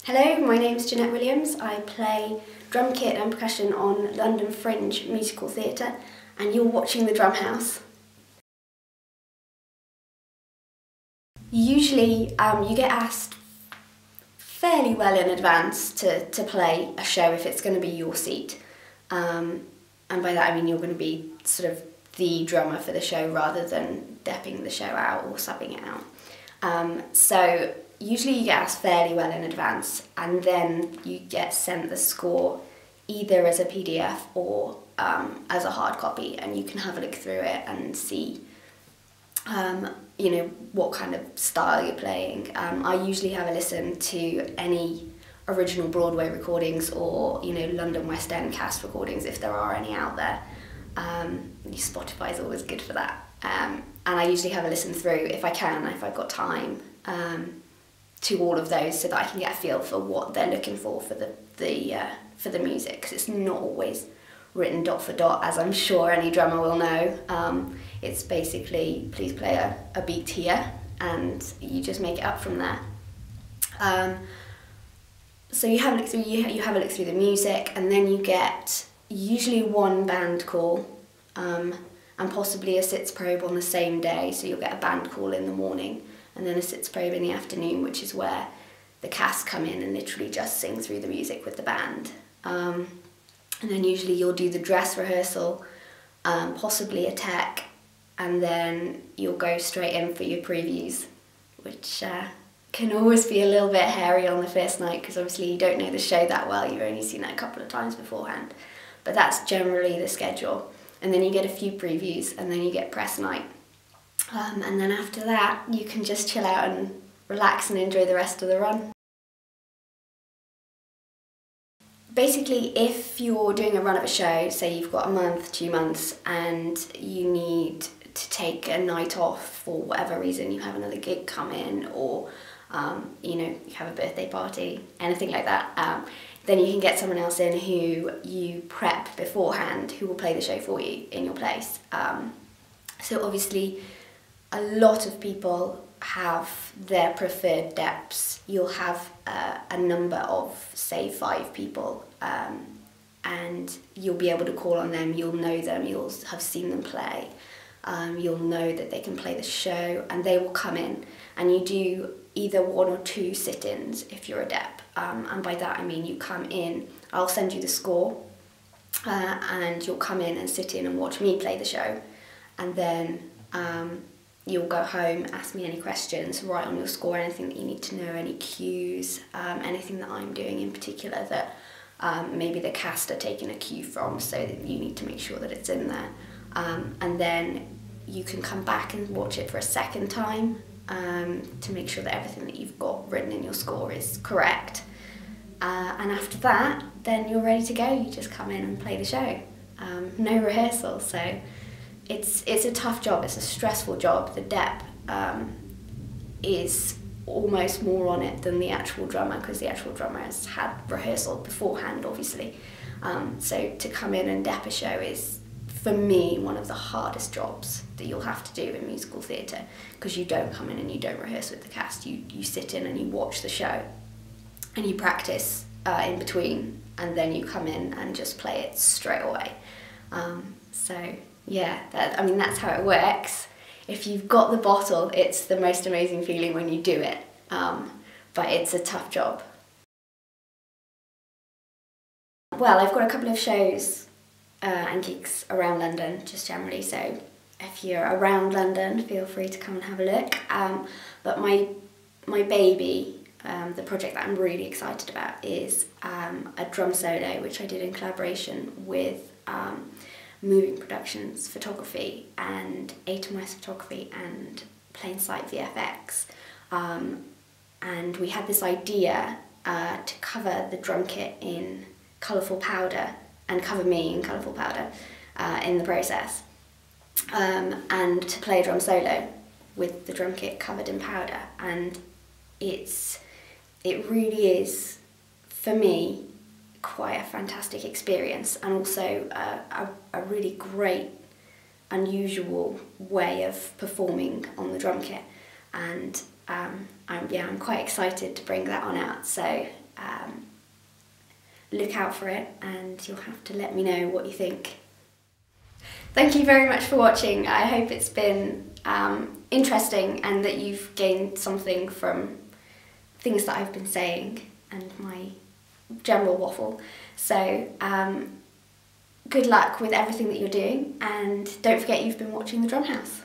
Hello, my name's Janette Williams. I play drum kit and percussion on London Fringe musical theatre, and you're watching the DrumHouse. Usually you get asked fairly well in advance to play a show if it's going to be your seat. And by that I mean you're going to be sort of the drummer for the show rather than depping the show out or subbing it out. So usually you get asked fairly well in advance, and then you get sent the score either as a PDF or as a hard copy, and you can have a look through it and see you know, what kind of style you're playing. I usually have a listen to any original Broadway recordings or, you know, London West End cast recordings if there are any out there. Spotify is always good for that. And I usually have a listen through, if I can, if I've got time, to all of those so that I can get a feel for what they're looking for the music, because it's not always written dot for dot, as I'm sure any drummer will know. It's basically, please play a beat here, and you just make it up from there. So you have a look through, you have a look through the music, and then you get usually one band call, and possibly a sitz probe on the same day. So you'll get a band call in the morning, and then a sitz probe in the afternoon, which is where the cast come in and literally just sing through the music with the band. And then usually you'll do the dress rehearsal, possibly a tech, and then you'll go straight in for your previews, which can always be a little bit hairy on the first night because obviously you don't know the show that well, you've only seen it a couple of times beforehand. But that's generally the schedule. And then you get a few previews, and then you get press night. And then after that, you can just chill out and relax and enjoy the rest of the run. Basically, if you're doing a run of a show, say you've got a month, 2 months, and you need to take a night off for whatever reason, you have another gig come in, or you know, you have a birthday party, anything like that, then you can get someone else in who you prep beforehand, who will play the show for you in your place. So obviously, a lot of people have their preferred depths. You'll have a number of, say, 5 people, and you'll be able to call on them, you'll know them, you'll have seen them play, you'll know that they can play the show, and they will come in, and you do either 1 or 2 sit-ins if you're a dep, and by that I mean you come in, I'll send you the score, and you'll come in and sit in and watch me play the show, and then you'll go home, ask me any questions, write on your score anything that you need to know, any cues, anything that I'm doing in particular that maybe the cast are taking a cue from, so that you need to make sure that it's in there. And then you can come back and watch it for a second time to make sure that everything that you've got written in your score is correct. And after that, then you're ready to go. You just come in and play the show. No rehearsal, so it's a tough job, it's a stressful job. The dep is almost more on it than the actual drummer, because the actual drummer has had rehearsal beforehand, obviously. So to come in and dep a show is, for me, one of the hardest jobs that you'll have to do in musical theatre, because you don't come in and you don't rehearse with the cast, you sit in and you watch the show, and you practice in between, and then you come in and just play it straight away. So yeah, I mean, that's how it works. If you've got the bottle, it's the most amazing feeling when you do it, but it's a tough job. Well, I've got a couple of shows and gigs around London, just generally, so if you're around London, feel free to come and have a look. But my baby, the project that I'm really excited about, is a drum solo, which I did in collaboration with Moving Productions Photography and Atom West Photography and Plain Sight VFX. And we had this idea to cover the drum kit in colourful powder and cover me in colourful powder in the process, and to play a drum solo with the drum kit covered in powder. And it really is, for me, quite a fantastic experience, and also a really great, unusual way of performing on the drum kit. And I'm quite excited to bring that on out. So look out for it, and you'll have to let me know what you think. Thank you very much for watching. I hope it's been interesting and that you've gained something from things that I've been saying and my general waffle. So good luck with everything that you're doing, and don't forget you've been watching the DrumHouse.